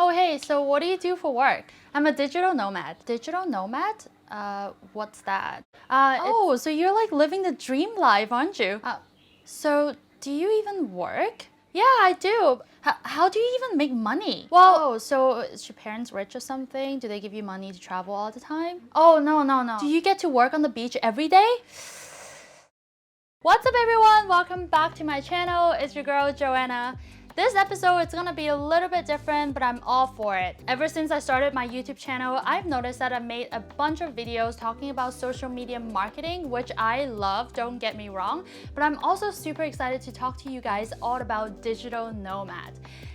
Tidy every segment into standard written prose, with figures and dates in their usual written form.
Oh, hey, so what do you do for work? I'm a digital nomad. Digital nomad? What's that? Oh, so you're like living the dream life, aren't you? So do you even work? Yeah, I do. How do you even make money? Well, oh, so is your parents rich or something? Do they give you money to travel all the time? Oh, no. Do you get to work on the beach every day? What's up everyone? Welcome back to my channel. It's your girl Joanna. This episode is gonna be a little bit different, but I'm all for it. Ever since I started my YouTube channel, I've noticed that I've made a bunch of videos talking about social media marketing, which I love, don't get me wrong, but I'm also super excited to talk to you guys all about digital nomad.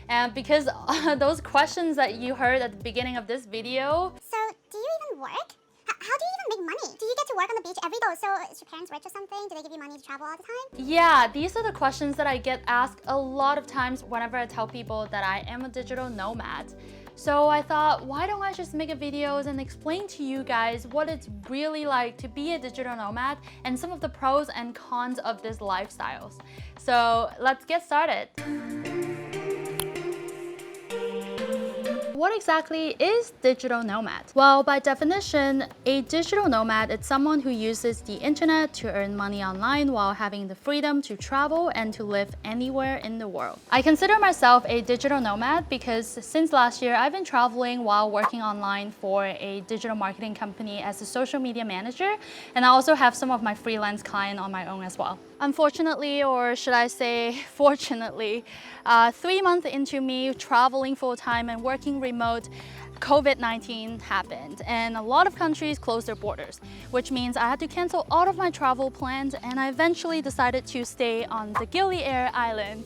And because those questions that you heard at the beginning of this video. So, do you even work? How do you even make money? Do you get to work on the beach every day? So, is your parents rich or something? Do they give you money to travel all the time? Yeah, these are the questions that I get asked a lot of times whenever I tell people that I am a digital nomad. So I thought, why don't I just make a videos and explain to you guys what it's really like to be a digital nomad and some of the pros and cons of this lifestyles. So let's get started. What exactly is digital nomad? Well, by definition, a digital nomad is someone who uses the internet to earn money online while having the freedom to travel and to live anywhere in the world. I consider myself a digital nomad because since last year, I've been traveling while working online for a digital marketing company as a social media manager, and I also have some of my freelance clients on my own as well. Unfortunately, or should I say fortunately, 3 months into me traveling full-time and working remote, COVID-19 happened and a lot of countries closed their borders, which means I had to cancel all of my travel plans, and I eventually decided to stay on the Gili Air Island.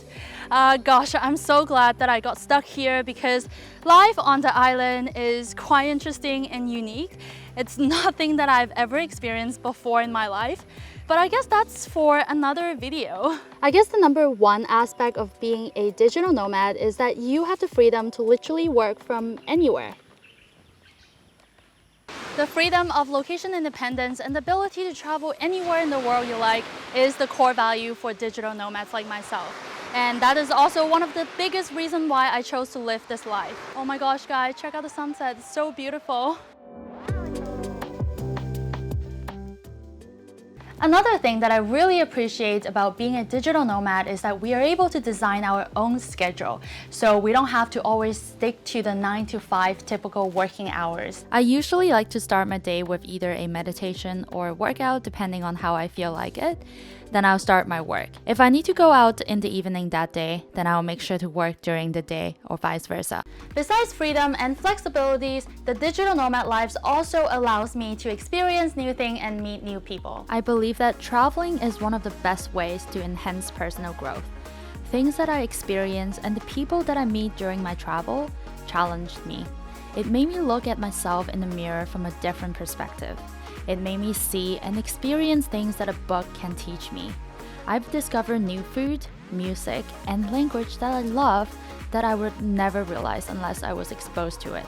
Gosh, I'm so glad that I got stuck here because life on the island is quite interesting and unique. It's nothing that I've ever experienced before in my life. But I guess that's for another video. I guess the number one aspect of being a digital nomad is that you have the freedom to literally work from anywhere. The freedom of location independence and the ability to travel anywhere in the world you like is the core value for digital nomads like myself. And that is also one of the biggest reasons why I chose to live this life. Oh my gosh, guys, check out the sunset. It's so beautiful. Another thing that I really appreciate about being a digital nomad is that we are able to design our own schedule, so we don't have to always stick to the 9 to 5 typical working hours. I usually like to start my day with either a meditation or a workout depending on how I feel like it. Then I'll start my work. If I need to go out in the evening that day, then I'll make sure to work during the day or vice versa. Besides freedom and flexibilities, the digital nomad life also allows me to experience new things and meet new people. I believe that traveling is one of the best ways to enhance personal growth. Things that I experience and the people that I meet during my travel challenged me. It made me look at myself in the mirror from a different perspective. It made me see and experience things that a book can teach me. I've discovered new food, music, and language that I love that I would never realize unless I was exposed to it.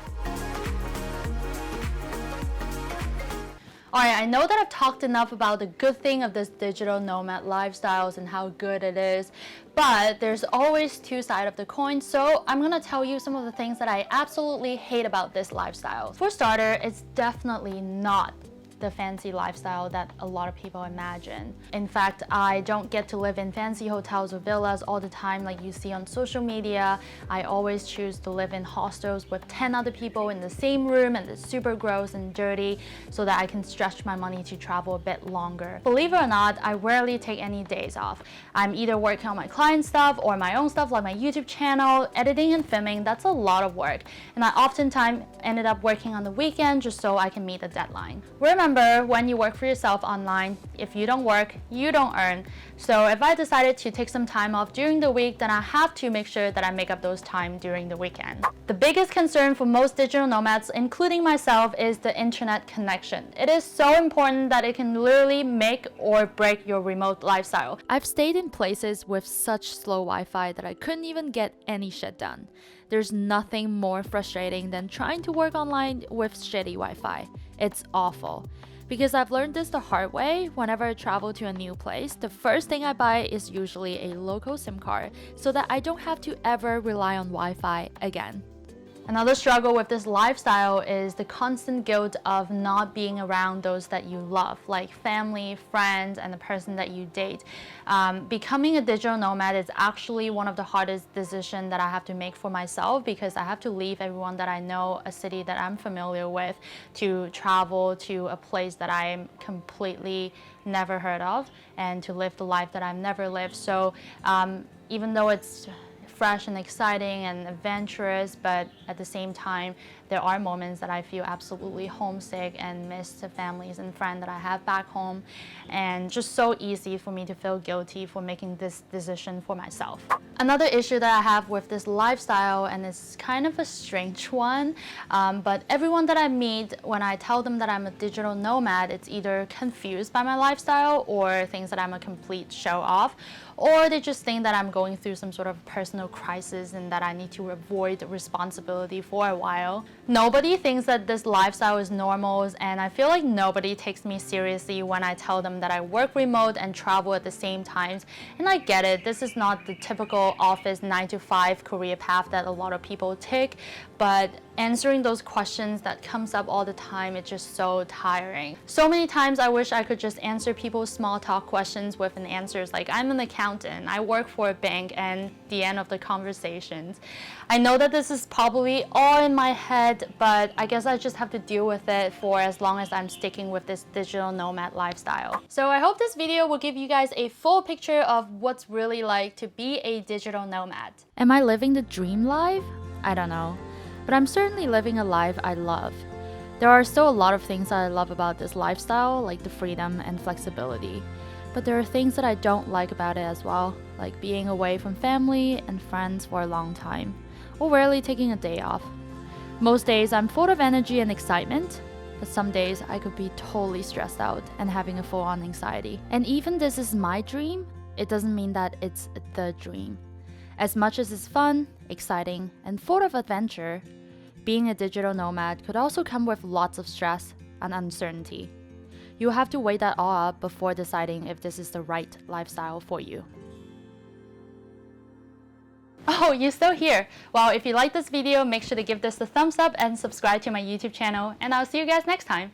Alright, I know that I've talked enough about the good thing of this digital nomad lifestyles and how good it is, but there's always two sides of the coin, so I'm gonna tell you some of the things that I absolutely hate about this lifestyle. For starter, it's definitely not the fancy lifestyle that a lot of people imagine. In fact, I don't get to live in fancy hotels or villas all the time like you see on social media. I always choose to live in hostels with 10 other people in the same room, and it's super gross and dirty so that I can stretch my money to travel a bit longer. Believe it or not, I rarely take any days off. I'm either working on my client stuff or my own stuff like my YouTube channel, editing and filming. That's a lot of work, and I oftentimes ended up working on the weekend just so I can meet the deadline. Remember, when you work for yourself online, if you don't work, you don't earn. So if I decided to take some time off during the week, then I have to make sure that I make up those time during the weekend. The biggest concern for most digital nomads, including myself, is the internet connection. It is so important that it can literally make or break your remote lifestyle. I've stayed in places with such slow Wi-Fi that I couldn't even get any shit done. There's nothing more frustrating than trying to work online with shitty Wi-Fi. It's awful. Because I've learned this the hard way, whenever I travel to a new place, the first thing I buy is usually a local SIM card so that I don't have to ever rely on Wi-Fi again. Another struggle with this lifestyle is the constant guilt of not being around those that you love, like family, friends, and the person that you date. Becoming a digital nomad is actually one of the hardest decisions that I have to make for myself, because I have to leave everyone that I know, a city that I'm familiar with, to travel to a place that I'm completely never heard of, and to live the life that I've never lived. So even though it's fresh and exciting and adventurous, but at the same time, there are moments that I feel absolutely homesick and miss the families and friends that I have back home, and just so easy for me to feel guilty for making this decision for myself. Another issue that I have with this lifestyle, and it's kind of a strange one, but everyone that I meet, when I tell them that I'm a digital nomad, it's either confused by my lifestyle or thinks that I'm a complete show-off, or they just think that I'm going through some sort of personal crisis and that I need to avoid responsibility for a while. Nobody thinks that this lifestyle is normal, and I feel like nobody takes me seriously when I tell them that I work remote and travel at the same times. And I get it, this is not the typical office 9-to-5 career path that a lot of people take, but answering those questions that comes up all the time, it's just so tiring. So many times I wish I could just answer people's small talk questions with an answers like, I'm an accountant, I work for a bank, and the end of the conversations. I know that this is probably all in my head, but I guess I just have to deal with it for as long as I'm sticking with this digital nomad lifestyle. So I hope this video will give you guys a full picture of what's really like to be a digital nomad. Am I living the dream life? I don't know. But I'm certainly living a life I love. There are still a lot of things that I love about this lifestyle, like the freedom and flexibility. But there are things that I don't like about it as well, like being away from family and friends for a long time, or rarely taking a day off. Most days I'm full of energy and excitement, but some days I could be totally stressed out and having a full-on anxiety. And even this is my dream, it doesn't mean that it's the dream. As much as it's fun, exciting, and full of adventure, being a digital nomad could also come with lots of stress and uncertainty. You'll have to weigh that all up before deciding if this is the right lifestyle for you. Oh, you're still here? Well, if you like this video, make sure to give this a thumbs up and subscribe to my YouTube channel, and I'll see you guys next time.